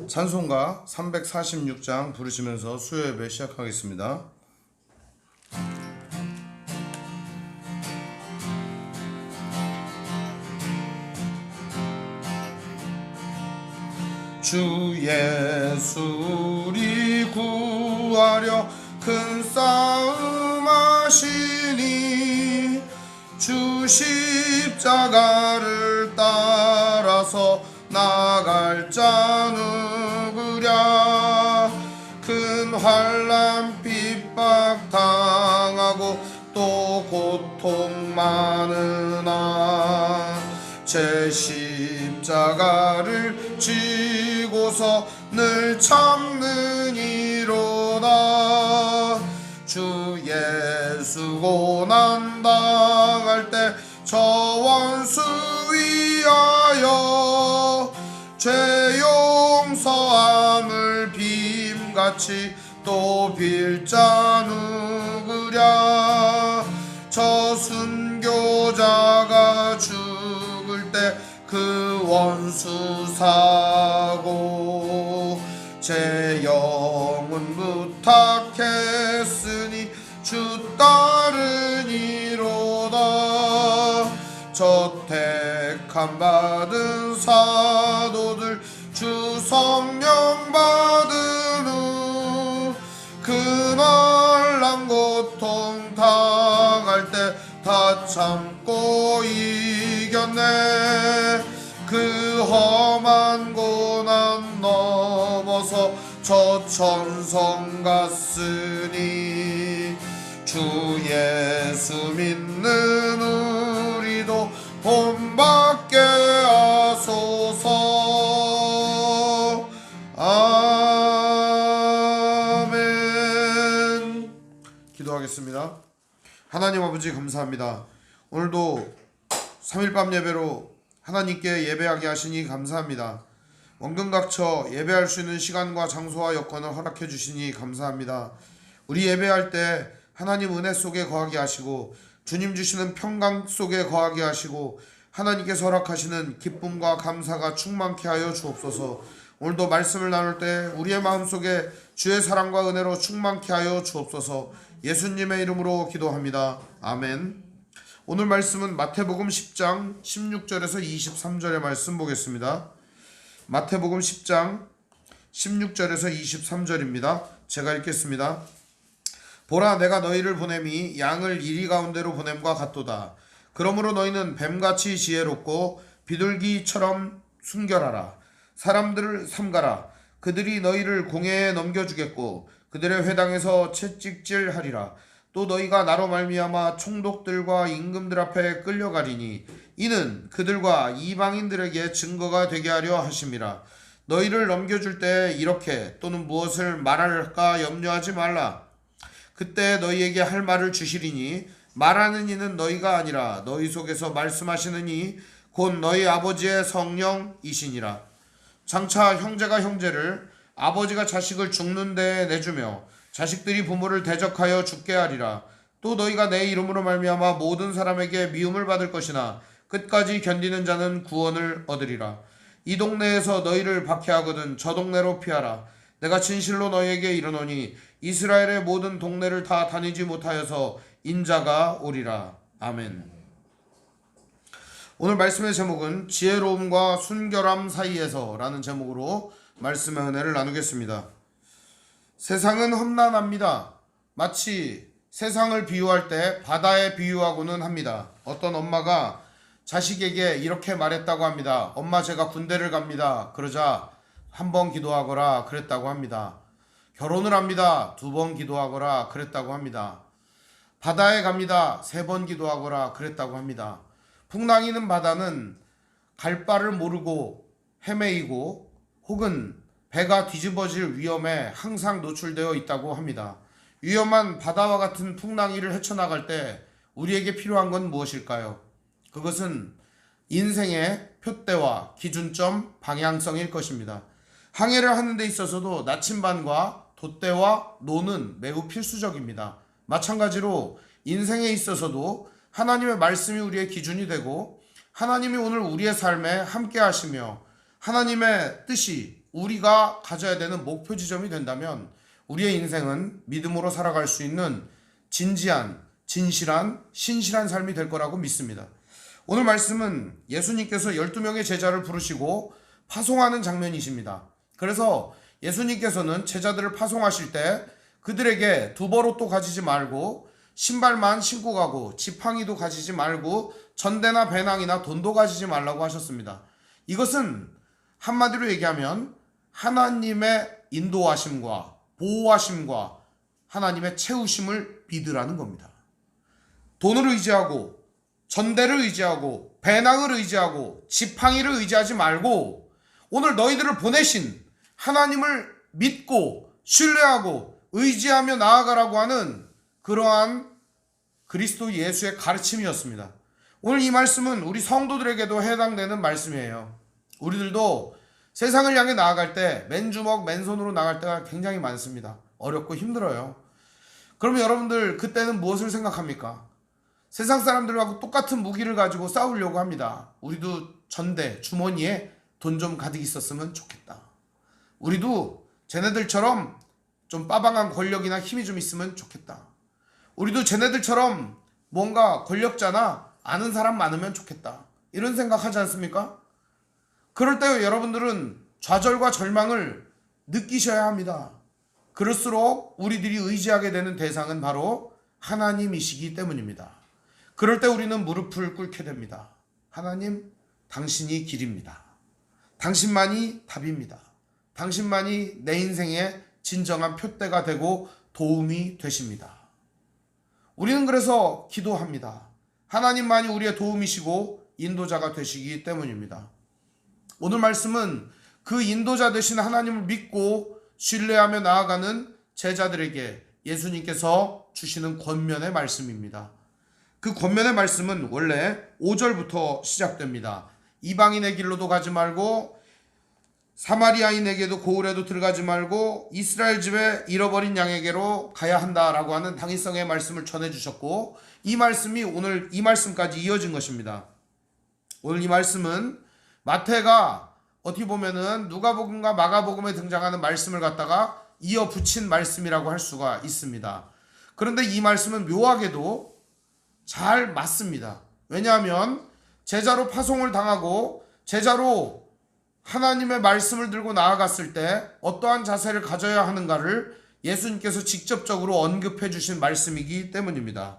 찬송가 346장 부르시면서 수요 예배 시작하겠습니다. 주 예수 우리 구하려 큰 싸움 하시니 주 십자가를 따라서 나갈 자 누구랴. 큰 환난 핍박 당하고 또 고통 많으나 제 십자가를 지고서 늘 참느니로다. 주 예수 고난 당할 때 저 원수 위하여 죄 용서함을 빔같이 또 빌 자 누구랴. 저 순교자가 죽을 때 그 원수 사고 제 영혼 부탁했으니 주 따르니로다. 저 택함 받은 사도들 주 성령 받은 후 그날난 고통 당할 때 다 참고 이겼네. 그 험한 고난 넘어서 저 천성 갔으니 주 예수 믿는 우리도 본받게 하소서. 아멘. 기도하겠습니다. 하나님 아버지 감사합니다. 오늘도 3일밤 예배로 하나님께 예배하게 하시니 감사합니다. 원근각처 예배할 수 있는 시간과 장소와 여건을 허락해 주시니 감사합니다. 우리 예배할 때 하나님 은혜 속에 거하게 하시고 주님 주시는 평강 속에 거하게 하시고 하나님께서 허락하시는 기쁨과 감사가 충만케 하여 주옵소서. 오늘도 말씀을 나눌 때 우리의 마음속에 주의 사랑과 은혜로 충만케 하여 주옵소서. 예수님의 이름으로 기도합니다. 아멘. 오늘 말씀은 마태복음 10장 16절에서 23절의 말씀 보겠습니다. 마태복음 10장 16절에서 23절입니다. 제가 읽겠습니다. 보라, 내가 너희를 보냄이 양을 이리 가운데로 보냄과 같도다. 그러므로 너희는 뱀같이 지혜롭고 비둘기처럼 순결하라. 사람들을 삼가라. 그들이 너희를 공회에 넘겨주겠고 그들의 회당에서 채찍질하리라. 또 너희가 나로 말미암아 총독들과 임금들 앞에 끌려가리니 이는 그들과 이방인들에게 증거가 되게 하려 하심이라. 너희를 넘겨줄 때 이렇게 또는 무엇을 말할까 염려하지 말라. 그때 너희에게 할 말을 주시리니 말하는 이는 너희가 아니라 너희 속에서 말씀하시는 이 곧 너희 아버지의 성령이시니라. 장차 형제가 형제를 아버지가 자식을 죽는 데에 내주며 자식들이 부모를 대적하여 죽게 하리라. 또 너희가 내 이름으로 말미암아 모든 사람에게 미움을 받을 것이나 끝까지 견디는 자는 구원을 얻으리라. 이 동네에서 너희를 박해하거든 저 동네로 피하라. 내가 진실로 너희에게 이르노니 이스라엘의 모든 동네를 다 다니지 못하여서 인자가 오리라. 아멘. 오늘 말씀의 제목은 지혜로움과 순결함 사이에서 라는 제목으로 말씀의 은혜를 나누겠습니다. 세상은 험난합니다. 마치 세상을 비유할 때 바다에 비유하고는 합니다. 어떤 엄마가 자식에게 이렇게 말했다고 합니다. 엄마, 제가 군대를 갑니다. 그러자 1번 기도하거라 그랬다고 합니다. 결혼을 합니다. 2번 기도하거라 그랬다고 합니다. 바다에 갑니다. 3번 기도하거라 그랬다고 합니다. 풍랑이는 바다는 갈 바를 모르고 헤매이고 혹은 배가 뒤집어질 위험에 항상 노출되어 있다고 합니다. 위험한 바다와 같은 풍랑이를 헤쳐나갈 때 우리에게 필요한 건 무엇일까요? 그것은 인생의 표대와 기준점, 방향성일 것입니다. 항해를 하는 데 있어서도 나침반과 돛대와 노는 매우 필수적입니다. 마찬가지로 인생에 있어서도 하나님의 말씀이 우리의 기준이 되고 하나님이 오늘 우리의 삶에 함께 하시며 하나님의 뜻이 우리가 가져야 되는 목표 지점이 된다면 우리의 인생은 믿음으로 살아갈 수 있는 진지한, 진실한, 신실한 삶이 될 거라고 믿습니다. 오늘 말씀은 예수님께서 12명의 제자를 부르시고 파송하는 장면이십니다. 그래서 예수님께서는 제자들을 파송하실 때 그들에게 두벌옷도 가지지 말고 신발만 신고 가고 지팡이도 가지지 말고 전대나 배낭이나 돈도 가지지 말라고 하셨습니다. 이것은 한마디로 얘기하면 하나님의 인도하심과 보호하심과 하나님의 채우심을 믿으라는 겁니다. 돈을 의지하고 전대를 의지하고 배낭을 의지하고 지팡이를 의지하지 말고 오늘 너희들을 보내신 하나님을 믿고 신뢰하고 의지하며 나아가라고 하는 그러한 그리스도 예수의 가르침이었습니다. 오늘 이 말씀은 우리 성도들에게도 해당되는 말씀이에요. 우리들도 세상을 향해 나아갈 때 맨주먹 맨손으로 나갈 때가 굉장히 많습니다. 어렵고 힘들어요. 그러면 여러분들 그때는 무엇을 생각합니까? 세상 사람들하고 똑같은 무기를 가지고 싸우려고 합니다. 우리도 전대 주머니에 돈 좀 가득 있었으면 좋겠다. 우리도 쟤네들처럼 좀 빠방한 권력이나 힘이 좀 있으면 좋겠다. 우리도 쟤네들처럼 뭔가 권력자나 아는 사람 많으면 좋겠다. 이런 생각하지 않습니까? 그럴 때 여러분들은 좌절과 절망을 느끼셔야 합니다. 그럴수록 우리들이 의지하게 되는 대상은 바로 하나님이시기 때문입니다. 그럴 때 우리는 무릎을 꿇게 됩니다. 하나님, 당신이 길입니다. 당신만이 답입니다. 당신만이 내 인생의 진정한 표대가 되고 도움이 되십니다. 우리는 그래서 기도합니다. 하나님만이 우리의 도움이시고 인도자가 되시기 때문입니다. 오늘 말씀은 그 인도자 되신 하나님을 믿고 신뢰하며 나아가는 제자들에게 예수님께서 주시는 권면의 말씀입니다. 그 권면의 말씀은 원래 5절부터 시작됩니다. 이방인의 길로도 가지 말고 사마리아인에게도 고을에도 들어가지 말고 이스라엘 집에 잃어버린 양에게로 가야 한다라고 하는 당위성의 말씀을 전해주셨고 이 말씀이 오늘 이 말씀까지 이어진 것입니다. 오늘 이 말씀은 마태가 어떻게 보면은 누가복음과 마가복음에 등장하는 말씀을 갖다가 이어 붙인 말씀이라고 할 수가 있습니다. 그런데 이 말씀은 묘하게도 잘 맞습니다. 왜냐하면 제자로 파송을 당하고 제자로 하나님의 말씀을 들고 나아갔을 때 어떠한 자세를 가져야 하는가를 예수님께서 직접적으로 언급해 주신 말씀이기 때문입니다.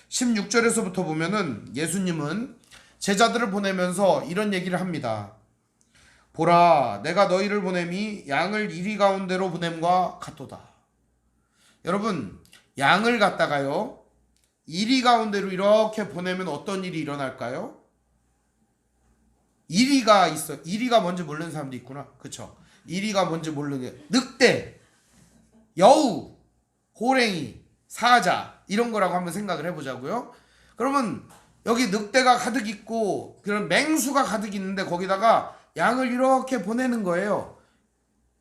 16절에서부터 보면은 예수님은 제자들을 보내면서 이런 얘기를 합니다. 보라, 내가 너희를 보냄이 양을 이리 가운데로 보냄과 같도다. 여러분, 양을 갖다가요 이리 가운데로 이렇게 보내면 어떤 일이 일어날까요? 이리가 있어. 이리가 뭔지 모르는 사람도 있구나. 그쵸? 이리가 뭔지 모르는 게 늑대, 여우, 호랭이, 사자 이런 거라고 한번 생각을 해보자고요. 그러면 여기 늑대가 가득 있고 그런 맹수가 가득 있는데 거기다가 양을 이렇게 보내는 거예요.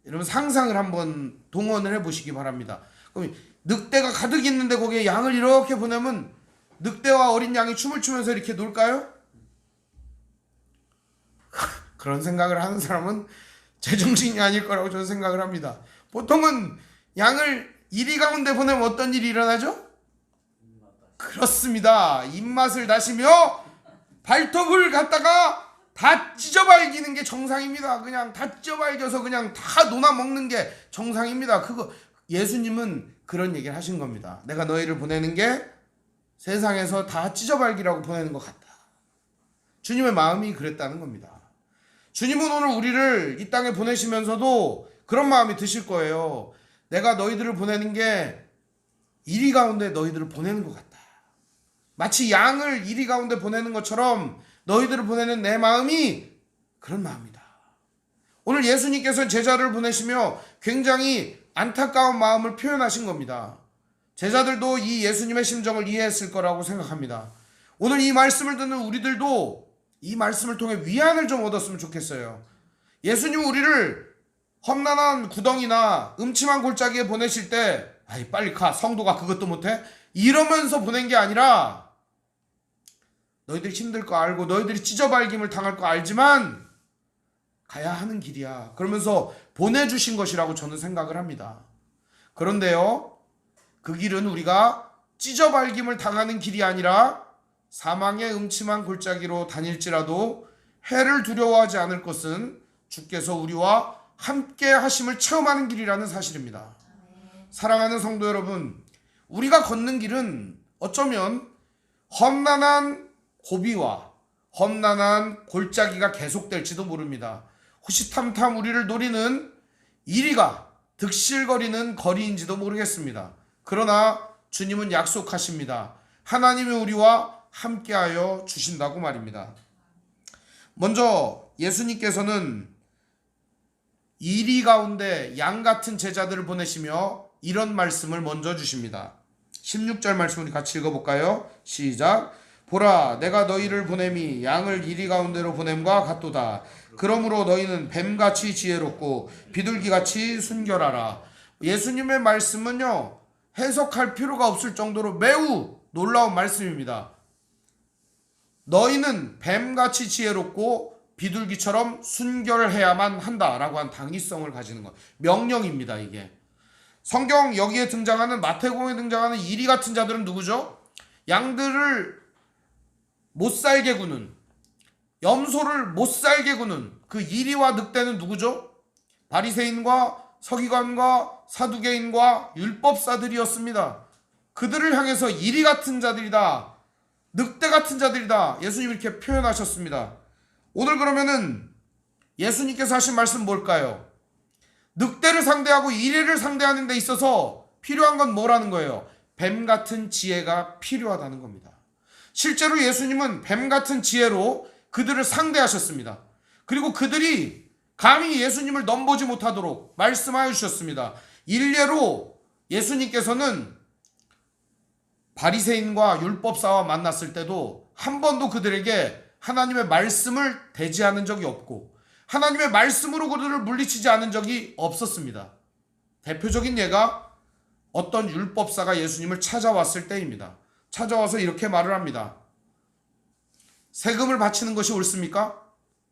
여러분 상상을 한번 동원을 해보시기 바랍니다. 그럼 늑대가 가득 있는데 거기에 양을 이렇게 보내면 늑대와 어린 양이 춤을 추면서 이렇게 놀까요? 그런 생각을 하는 사람은 제정신이 아닐 거라고 저는 생각을 합니다. 보통은 양을 이리 가운데 보내면 어떤 일이 일어나죠? 그렇습니다. 입맛을 다시며 발톱을 갖다가 다 찢어발기는 게 정상입니다. 그냥 다 찢어발겨서 그냥 다 논아 먹는 게 정상입니다. 그거 예수님은 그런 얘기를 하신 겁니다. 내가 너희를 보내는 게 세상에서 다 찢어발기라고 보내는 것 같다. 주님의 마음이 그랬다는 겁니다. 주님은 오늘 우리를 이 땅에 보내시면서도 그런 마음이 드실 거예요. 내가 너희들을 보내는 게 이리 가운데 너희들을 보내는 것 같다. 마치 양을 이리 가운데 보내는 것처럼 너희들을 보내는 내 마음이 그런 마음이다. 오늘 예수님께서는 제자를 보내시며 굉장히 안타까운 마음을 표현하신 겁니다. 제자들도 이 예수님의 심정을 이해했을 거라고 생각합니다. 오늘 이 말씀을 듣는 우리들도 이 말씀을 통해 위안을 좀 얻었으면 좋겠어요. 예수님은 우리를 험난한 구덩이나 음침한 골짜기에 보내실 때 아이 빨리 가, 성도가 그것도 못해? 이러면서 보낸 게 아니라 너희들이 힘들 거 알고 너희들이 찢어발김을 당할 거 알지만 가야 하는 길이야. 그러면서 보내주신 것이라고 저는 생각을 합니다. 그런데요, 그 길은 우리가 찢어발김을 당하는 길이 아니라 사망의 음침한 골짜기로 다닐지라도 해를 두려워하지 않을 것은 주께서 우리와 함께 하심을 체험하는 길이라는 사실입니다. 사랑하는 성도 여러분, 우리가 걷는 길은 어쩌면 험난한 고비와 험난한 골짜기가 계속될지도 모릅니다. 호시탐탐 우리를 노리는 이리가 득실거리는 거리인지도 모르겠습니다. 그러나 주님은 약속하십니다. 하나님이 우리와 함께하여 주신다고 말입니다. 먼저 예수님께서는 이리 가운데 양 같은 제자들을 보내시며 이런 말씀을 먼저 주십니다. 16절 말씀 우리 같이 읽어볼까요? 시작. 보라, 내가 너희를 보냄이 양을 이리 가운데로 보냄과 같도다. 그러므로 너희는 뱀같이 지혜롭고 비둘기같이 순결하라. 예수님의 말씀은요, 해석할 필요가 없을 정도로 매우 놀라운 말씀입니다. 너희는 뱀같이 지혜롭고 비둘기처럼 순결해야만 한다라고 한 당위성을 가지는 것, 명령입니다. 이게 성경 여기에 등장하는 마태복음에 등장하는 이리 같은 자들은 누구죠? 양들을 못 살게 구는, 염소를 못 살게 구는 그 이리와 늑대는 누구죠? 바리새인과 서기관과 사두개인과 율법사들이었습니다. 그들을 향해서 이리 같은 자들이다, 늑대 같은 자들이다, 예수님 이렇게 표현하셨습니다. 오늘 그러면은 예수님께서 하신 말씀 뭘까요? 늑대를 상대하고 이리를 상대하는 데 있어서 필요한 건 뭐라는 거예요? 뱀 같은 지혜가 필요하다는 겁니다. 실제로 예수님은 뱀 같은 지혜로 그들을 상대하셨습니다. 그리고 그들이 감히 예수님을 넘보지 못하도록 말씀하여 주셨습니다. 일례로 예수님께서는 바리새인과 율법사와 만났을 때도 한 번도 그들에게 하나님의 말씀을 대지하는 적이 없고 하나님의 말씀으로 그들을 물리치지 않은 적이 없었습니다. 대표적인 예가 어떤 율법사가 예수님을 찾아왔을 때입니다. 찾아와서 이렇게 말을 합니다. 세금을 바치는 것이 옳습니까?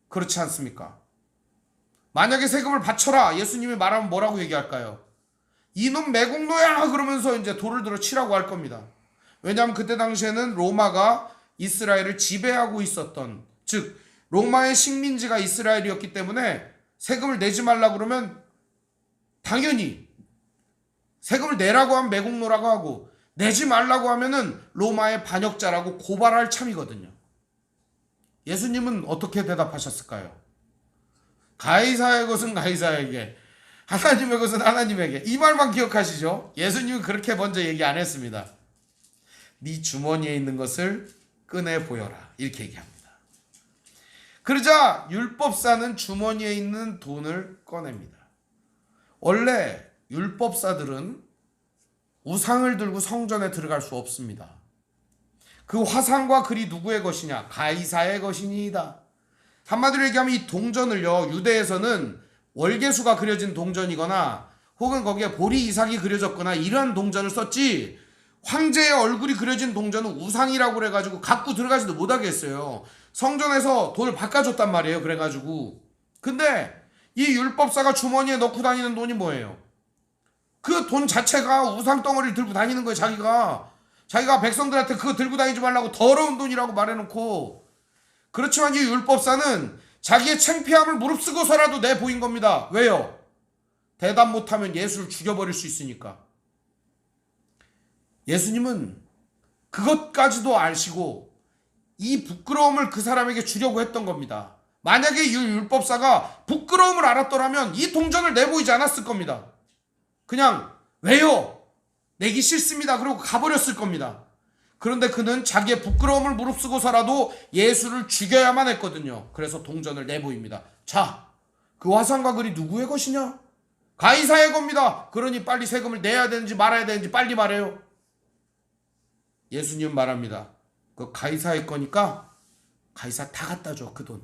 그렇지 않습니까? 만약에 세금을 바쳐라 예수님이 말하면 뭐라고 얘기할까요? 이놈 매국노야 그러면서 이제 돌을 들어 치라고 할 겁니다. 왜냐하면 그때 당시에는 로마가 이스라엘을 지배하고 있었던, 즉 로마의 식민지가 이스라엘이었기 때문에 세금을 내지 말라 그러면 당연히 세금을 내라고 하면 매국노라고 하고 내지 말라고 하면은 로마의 반역자라고 고발할 참이거든요. 예수님은 어떻게 대답하셨을까요? 가이사의 것은 가이사에게, 하나님의 것은 하나님에게. 이 말만 기억하시죠? 예수님은 그렇게 먼저 얘기 안 했습니다. 네 주머니에 있는 것을 꺼내 보여라, 이렇게 얘기합니다. 그러자 율법사는 주머니에 있는 돈을 꺼냅니다. 원래 율법사들은 우상을 들고 성전에 들어갈 수 없습니다. 그 화상과 글이 누구의 것이냐? 가이사의 것이니이다. 한마디로 얘기하면 이 동전을요, 유대에서는 월계수가 그려진 동전이거나 혹은 거기에 보리 이삭이 그려졌거나 이런 동전을 썼지, 황제의 얼굴이 그려진 동전은 우상이라고 그래가지고 갖고 들어가지도 못하게 했어요. 성전에서 돈을 바꿔줬단 말이에요. 그래가지고. 근데 이 율법사가 주머니에 넣고 다니는 돈이 뭐예요? 그 돈 자체가 우상덩어리를 들고 다니는 거예요. 자기가 백성들한테 그거 들고 다니지 말라고 더러운 돈이라고 말해놓고. 그렇지만 이 율법사는 자기의 창피함을 무릅쓰고서라도 내보인 겁니다. 왜요? 대답 못하면 예수를 죽여버릴 수 있으니까. 예수님은 그것까지도 아시고 이 부끄러움을 그 사람에게 주려고 했던 겁니다. 만약에 이 율법사가 부끄러움을 알았더라면 이 동전을 내보이지 않았을 겁니다. 그냥 왜요? 내기 싫습니다. 그러고 가버렸을 겁니다. 그런데 그는 자기의 부끄러움을 무릅쓰고서라도 예수를 죽여야만 했거든요. 그래서 동전을 내보입니다. 자, 그 화상과 글이 누구의 것이냐? 가이사의 겁니다. 그러니 빨리 세금을 내야 되는지 말아야 되는지 빨리 말해요. 예수님 말합니다. 그 가이사의 거니까 가이사 다 갖다 줘. 그 돈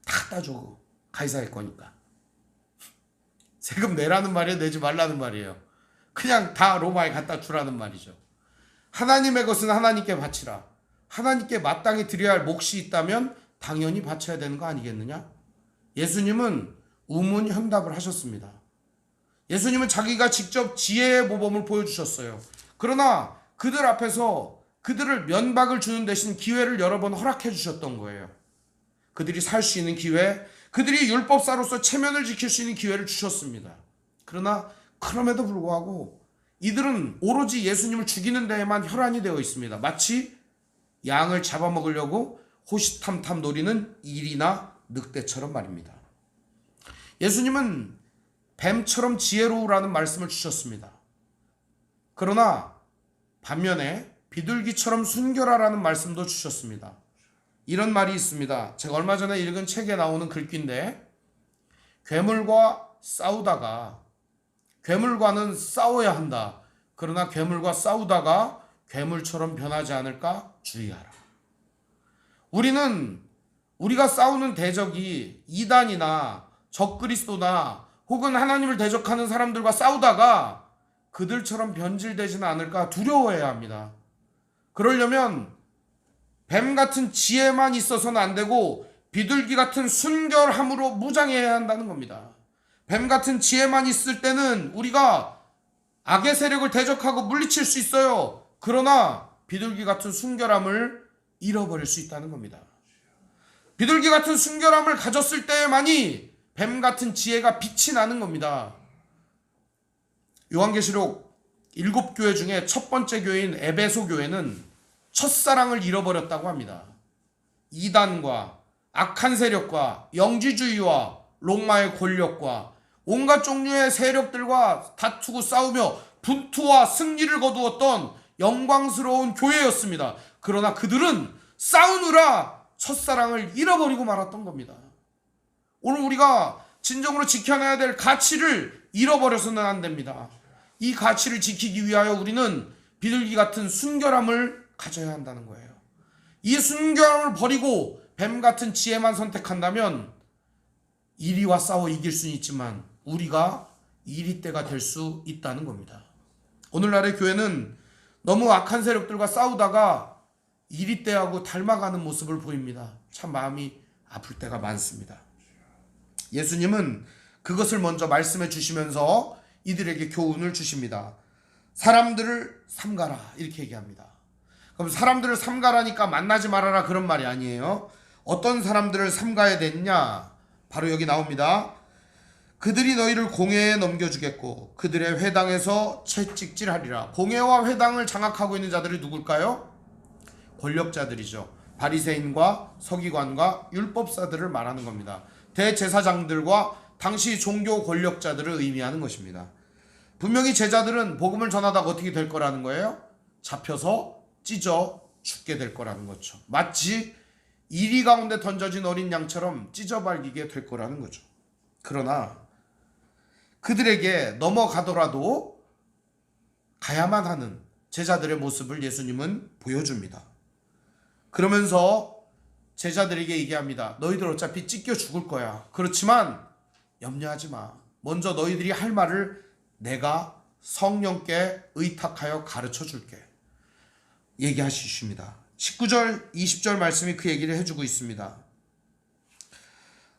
다 갖다 줘. 가이사의 거니까. 세금 내라는 말이에요? 내지 말라는 말이에요? 그냥 다 로마에 갖다 주라는 말이죠. 하나님의 것은 하나님께 바치라. 하나님께 마땅히 드려야 할 몫이 있다면 당연히 바쳐야 되는 거 아니겠느냐? 예수님은 우문현답을 하셨습니다. 예수님은 자기가 직접 지혜의 모범을 보여주셨어요. 그러나 그들 앞에서 그들을 면박을 주는 대신 기회를 여러 번 허락해 주셨던 거예요. 그들이 살 수 있는 기회, 그들이 율법사로서 체면을 지킬 수 있는 기회를 주셨습니다. 그러나 그럼에도 불구하고 이들은 오로지 예수님을 죽이는 데에만 혈안이 되어 있습니다. 마치 양을 잡아먹으려고 호시탐탐 노리는 일이나 늑대처럼 말입니다. 예수님은 뱀처럼 지혜로우라는 말씀을 주셨습니다. 그러나 반면에 비둘기처럼 순결하라는 말씀도 주셨습니다. 이런 말이 있습니다. 제가 얼마 전에 읽은 책에 나오는 글귀인데, 괴물과 싸우다가 괴물과는 싸워야 한다. 그러나 괴물과 싸우다가 괴물처럼 변하지 않을까 주의하라. 우리가 싸우는 대적이 이단이나 적그리스도나 혹은 하나님을 대적하는 사람들과 싸우다가 그들처럼 변질되지는 않을까 두려워해야 합니다. 그러려면 뱀 같은 지혜만 있어서는 안 되고 비둘기 같은 순결함으로 무장해야 한다는 겁니다. 뱀 같은 지혜만 있을 때는 우리가 악의 세력을 대적하고 물리칠 수 있어요. 그러나 비둘기 같은 순결함을 잃어버릴 수 있다는 겁니다. 비둘기 같은 순결함을 가졌을 때만이 뱀 같은 지혜가 빛이 나는 겁니다. 요한계시록 7교회 중에 첫 번째 교회인 에베소 교회는 첫사랑을 잃어버렸다고 합니다. 이단과 악한 세력과 영지주의와 로마의 권력과 온갖 종류의 세력들과 다투고 싸우며 분투와 승리를 거두었던 영광스러운 교회였습니다. 그러나 그들은 싸우느라 첫사랑을 잃어버리고 말았던 겁니다. 오늘 우리가 진정으로 지켜내야 될 가치를 잃어버려서는 안 됩니다. 이 가치를 지키기 위하여 우리는 비둘기 같은 순결함을 가져야 한다는 거예요. 이 순결함을 버리고 뱀 같은 지혜만 선택한다면 이리와 싸워 이길 수는 있지만 우리가 이리떼가 될 수 있다는 겁니다. 오늘날의 교회는 너무 악한 세력들과 싸우다가 이리떼하고 닮아가는 모습을 보입니다. 참 마음이 아플 때가 많습니다. 예수님은 그것을 먼저 말씀해 주시면서 이들에게 교훈을 주십니다. 사람들을 삼가라 이렇게 얘기합니다. 그럼 사람들을 삼가라니까 만나지 말아라 그런 말이 아니에요. 어떤 사람들을 삼가야 됐냐? 바로 여기 나옵니다. 그들이 너희를 공회에 넘겨주겠고 그들의 회당에서 채찍질하리라. 공회와 회당을 장악하고 있는 자들이 누굴까요? 권력자들이죠. 바리새인과 서기관과 율법사들을 말하는 겁니다. 대제사장들과 당시 종교 권력자들을 의미하는 것입니다. 분명히 제자들은 복음을 전하다가 어떻게 될 거라는 거예요? 잡혀서 찢어 죽게 될 거라는 거죠. 마치 이리 가운데 던져진 어린 양처럼 찢어 발기게 될 거라는 거죠. 그러나 그들에게 넘어가더라도 가야만 하는 제자들의 모습을 예수님은 보여줍니다. 그러면서 제자들에게 얘기합니다. 너희들 어차피 찢겨 죽을 거야. 그렇지만 염려하지 마. 먼저 너희들이 할 말을 내가 성령께 의탁하여 가르쳐 줄게. 얘기하십니다. 19절 20절 말씀이 그 얘기를 해주고 있습니다.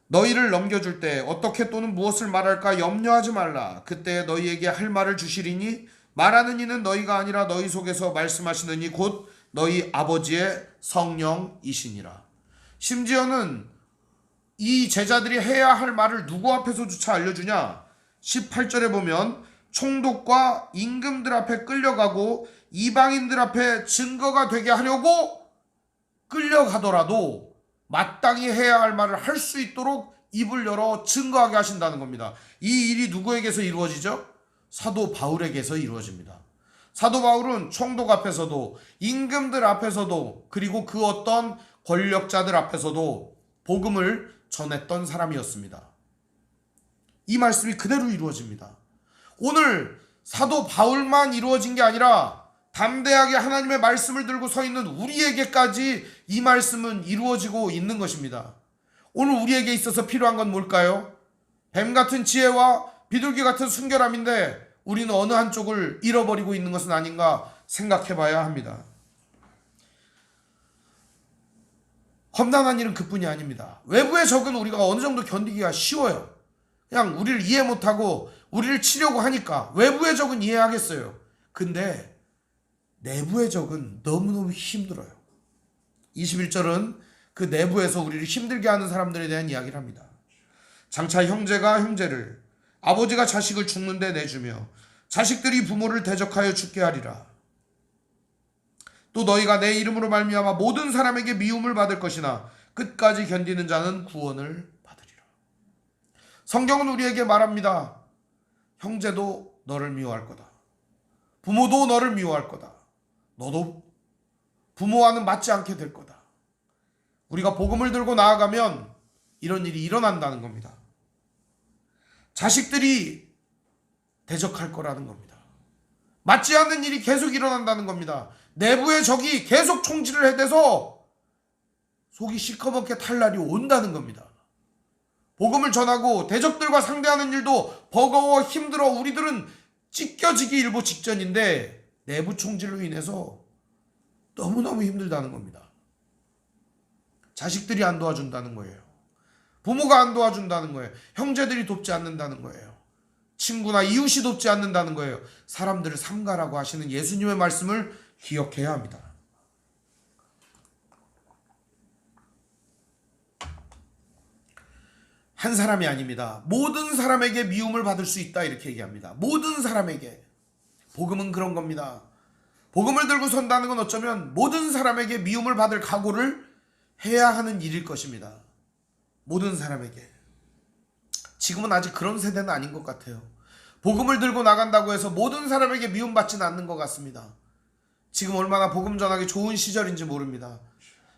너희를 넘겨줄 때 어떻게 또는 무엇을 말할까 염려하지 말라. 그때 너희에게 할 말을 주시리니 말하는 이는 너희가 아니라 너희 속에서 말씀하시는 이 곧 너희 아버지의 성령이시니라. 심지어는 이 제자들이 해야 할 말을 누구 앞에서조차 알려주냐. 18절에 보면 총독과 임금들 앞에 끌려가고 이방인들 앞에 증거가 되게 하려고 끌려가더라도 마땅히 해야 할 말을 할 수 있도록 입을 열어 증거하게 하신다는 겁니다. 이 일이 누구에게서 이루어지죠? 사도 바울에게서 이루어집니다. 사도 바울은 총독 앞에서도 임금들 앞에서도 그리고 그 어떤 권력자들 앞에서도 복음을 전했던 사람이었습니다. 이 말씀이 그대로 이루어집니다. 오늘 사도 바울만 이루어진 게 아니라 담대하게 하나님의 말씀을 들고 서 있는 우리에게까지 이 말씀은 이루어지고 있는 것입니다. 오늘 우리에게 있어서 필요한 건 뭘까요? 뱀 같은 지혜와 비둘기 같은 순결함인데 우리는 어느 한쪽을 잃어버리고 있는 것은 아닌가 생각해 봐야 합니다. 험난한 일은 그뿐이 아닙니다. 외부의 적은 우리가 어느 정도 견디기가 쉬워요. 그냥 우리를 이해 못하고 우리를 치려고 하니까 외부의 적은 이해하겠어요. 근데 내부의 적은 너무너무 힘들어요. 21절은 그 내부에서 우리를 힘들게 하는 사람들에 대한 이야기를 합니다. 장차 형제가 형제를, 아버지가 자식을 죽는데 내주며 자식들이 부모를 대적하여 죽게 하리라. 또 너희가 내 이름으로 말미암아 모든 사람에게 미움을 받을 것이나 끝까지 견디는 자는 구원을 받으리라. 성경은 우리에게 말합니다. 형제도 너를 미워할 거다. 부모도 너를 미워할 거다. 너도 부모와는 맞지 않게 될 거다. 우리가 복음을 들고 나아가면 이런 일이 일어난다는 겁니다. 자식들이 대적할 거라는 겁니다. 맞지 않는 일이 계속 일어난다는 겁니다. 내부의 적이 계속 총질을 해대서 속이 시커멓게 탈 날이 온다는 겁니다. 복음을 전하고 대적들과 상대하는 일도 버거워 힘들어 우리들은 찢겨지기 일보 직전인데 내부 총질로 인해서 너무너무 힘들다는 겁니다. 자식들이 안 도와준다는 거예요. 부모가 안 도와준다는 거예요. 형제들이 돕지 않는다는 거예요. 친구나 이웃이 돕지 않는다는 거예요. 사람들을 삼가라고 하시는 예수님의 말씀을 기억해야 합니다. 한 사람이 아닙니다. 모든 사람에게 미움을 받을 수 있다 이렇게 얘기합니다. 모든 사람에게. 복음은 그런 겁니다. 복음을 들고 선다는 건 어쩌면 모든 사람에게 미움을 받을 각오를 해야 하는 일일 것입니다. 모든 사람에게. 지금은 아직 그런 세대는 아닌 것 같아요. 복음을 들고 나간다고 해서 모든 사람에게 미움받지는 않는 것 같습니다. 지금 얼마나 복음 전하기 좋은 시절인지 모릅니다.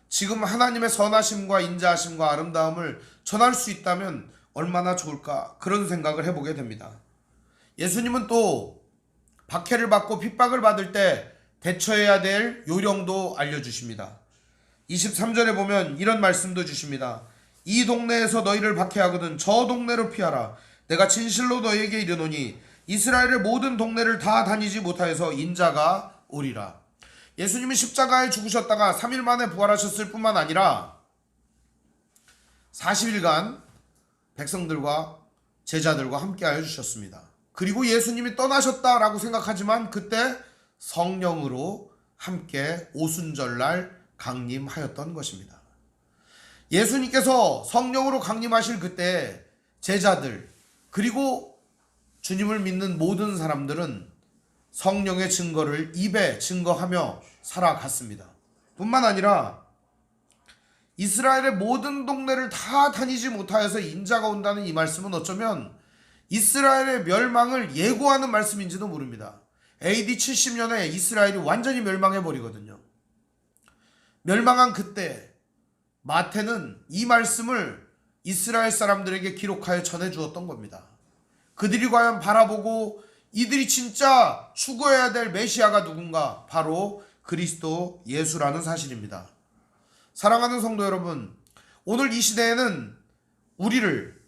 지금 하나님의 선하심과 인자하심과 아름다움을 전할 수 있다면 얼마나 좋을까 그런 생각을 해보게 됩니다. 예수님은 또 박해를 받고 핍박을 받을 때 대처해야 될 요령도 알려주십니다. 23절에 보면 이런 말씀도 주십니다. 이 동네에서 너희를 박해하거든 저 동네로 피하라. 내가 진실로 너희에게 이르노니 이스라엘의 모든 동네를 다 다니지 못하여서 인자가 오리라. 예수님은 십자가에 죽으셨다가 3일 만에 부활하셨을 뿐만 아니라 40일간 백성들과 제자들과 함께하여 주셨습니다. 그리고 예수님이 떠나셨다라고 생각하지만 그때 성령으로 함께 오순절날 강림하였던 것입니다. 예수님께서 성령으로 강림하실 그때 제자들 그리고 주님을 믿는 모든 사람들은 성령의 증거를 입에 증거하며 살아갔습니다. 뿐만 아니라 이스라엘의 모든 동네를 다 다니지 못하여서 인자가 온다는 이 말씀은 어쩌면 이스라엘의 멸망을 예고하는 말씀인지도 모릅니다. AD 70년에 이스라엘이 완전히 멸망해버리거든요. 멸망한 그때 마태는 이 말씀을 이스라엘 사람들에게 기록하여 전해주었던 겁니다. 그들이 과연 바라보고 이들이 진짜 추구해야 될 메시아가 누군가? 바로 그리스도 예수라는 사실입니다. 사랑하는 성도 여러분, 오늘 이 시대에는 우리를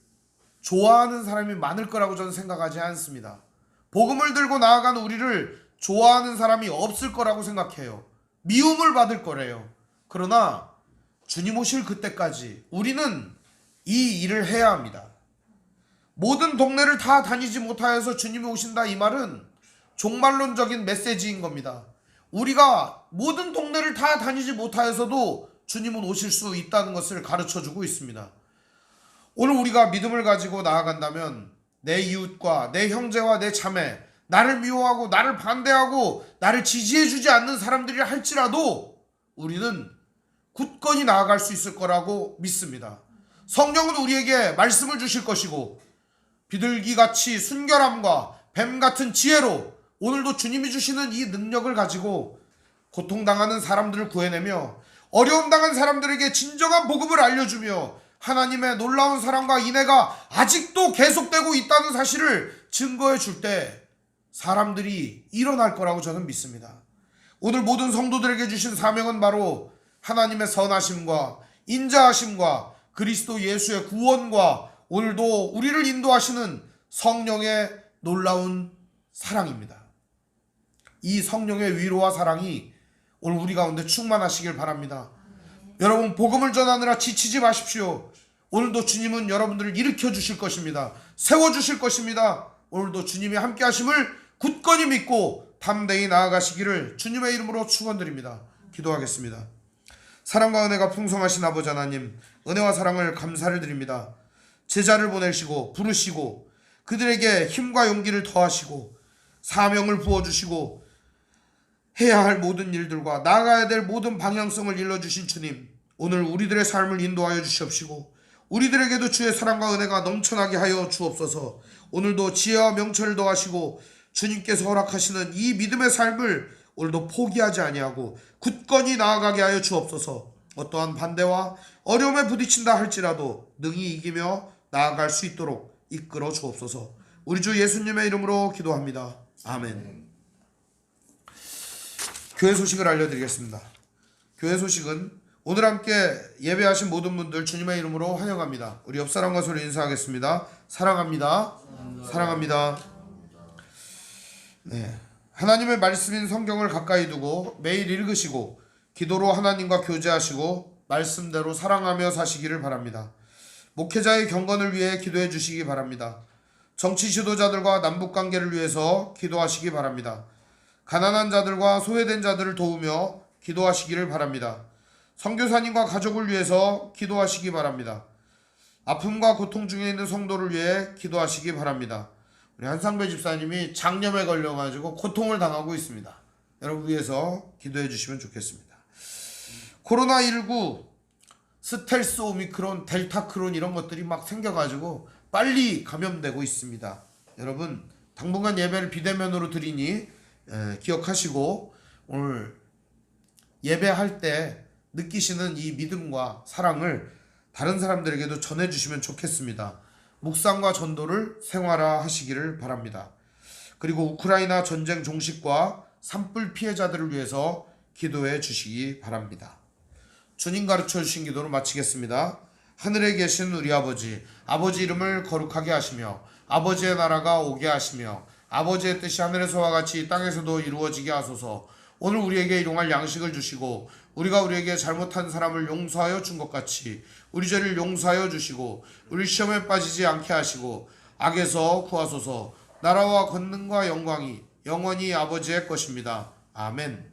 좋아하는 사람이 많을 거라고 저는 생각하지 않습니다. 복음을 들고 나아가는 우리를 좋아하는 사람이 없을 거라고 생각해요. 미움을 받을 거래요. 그러나 주님 오실 그때까지 우리는 이 일을 해야 합니다. 모든 동네를 다 다니지 못하여서 주님이 오신다 이 말은 종말론적인 메시지인 겁니다. 우리가 모든 동네를 다 다니지 못하여서도 주님은 오실 수 있다는 것을 가르쳐주고 있습니다. 오늘 우리가 믿음을 가지고 나아간다면 내 이웃과 내 형제와 내 자매, 나를 미워하고 나를 반대하고 나를 지지해주지 않는 사람들이 할지라도 우리는 굳건히 나아갈 수 있을 거라고 믿습니다. 성령은 우리에게 말씀을 주실 것이고 비둘기같이 순결함과 뱀같은 지혜로 오늘도 주님이 주시는 이 능력을 가지고 고통당하는 사람들을 구해내며 어려움 당한 사람들에게 진정한 복음을 알려주며 하나님의 놀라운 사랑과 인애가 아직도 계속되고 있다는 사실을 증거해 줄 때 사람들이 일어날 거라고 저는 믿습니다. 오늘 모든 성도들에게 주신 사명은 바로 하나님의 선하심과 인자하심과 그리스도 예수의 구원과 오늘도 우리를 인도하시는 성령의 놀라운 사랑입니다. 이 성령의 위로와 사랑이 오늘 우리 가운데 충만하시길 바랍니다. 여러분 복음을 전하느라 지치지 마십시오. 오늘도 주님은 여러분들을 일으켜 주실 것입니다. 세워 주실 것입니다. 오늘도 주님이 함께 하심을 굳건히 믿고 담대히 나아가시기를 주님의 이름으로 축원드립니다. 기도하겠습니다. 사랑과 은혜가 풍성하신 아버지 하나님, 은혜와 사랑을 감사를 드립니다. 제자를 보내시고 부르시고 그들에게 힘과 용기를 더하시고 사명을 부어주시고 해야 할 모든 일들과 나아가야 될 모든 방향성을 일러주신 주님, 오늘 우리들의 삶을 인도하여 주시옵시고 우리들에게도 주의 사랑과 은혜가 넘쳐나게 하여 주옵소서. 오늘도 지혜와 명철을 더하시고 주님께서 허락하시는 이 믿음의 삶을 오늘도 포기하지 아니하고 굳건히 나아가게 하여 주옵소서. 어떠한 반대와 어려움에 부딪힌다 할지라도 능히 이기며 나아갈 수 있도록 이끌어 주옵소서. 우리 주 예수님의 이름으로 기도합니다. 아멘. 교회 소식을 알려드리겠습니다. 교회 소식은 오늘 함께 예배하신 모든 분들 주님의 이름으로 환영합니다. 우리 옆사람과 소리 인사하겠습니다. 사랑합니다. 사랑합니다. 네, 하나님의 말씀인 성경을 가까이 두고 매일 읽으시고 기도로 하나님과 교제하시고 말씀대로 사랑하며 사시기를 바랍니다. 목회자의 경건을 위해 기도해 주시기 바랍니다. 정치 지도자들과 남북관계를 위해서 기도하시기 바랍니다. 가난한 자들과 소외된 자들을 도우며 기도하시기를 바랍니다. 선교사님과 가족을 위해서 기도하시기 바랍니다. 아픔과 고통 중에 있는 성도를 위해 기도하시기 바랍니다. 우리 한상배 집사님이 장염에 걸려가지고 고통을 당하고 있습니다. 여러분 위해서 기도해 주시면 좋겠습니다. 코로나19, 스텔스 오미크론, 델타 크론 이런 것들이 막 생겨가지고 빨리 감염되고 있습니다. 여러분 당분간 예배를 비대면으로 드리니 기억하시고 오늘 예배할 때 느끼시는 이 믿음과 사랑을 다른 사람들에게도 전해주시면 좋겠습니다. 묵상과 전도를 생활화하시기를 바랍니다. 그리고 우크라이나 전쟁 종식과 산불 피해자들을 위해서 기도해 주시기 바랍니다. 주님 가르쳐 주신 기도로 마치겠습니다. 하늘에 계신 우리 아버지, 아버지 이름을 거룩하게 하시며 아버지의 나라가 오게 하시며 아버지의 뜻이 하늘에서와 같이 땅에서도 이루어지게 하소서. 오늘 우리에게 일용할 양식을 주시고 우리가 우리에게 잘못한 사람을 용서하여 준 것 같이 우리 죄를 용서하여 주시고 우리 시험에 빠지지 않게 하시고 악에서 구하소서. 나라와 권능과 영광이 영원히 아버지의 것입니다. 아멘.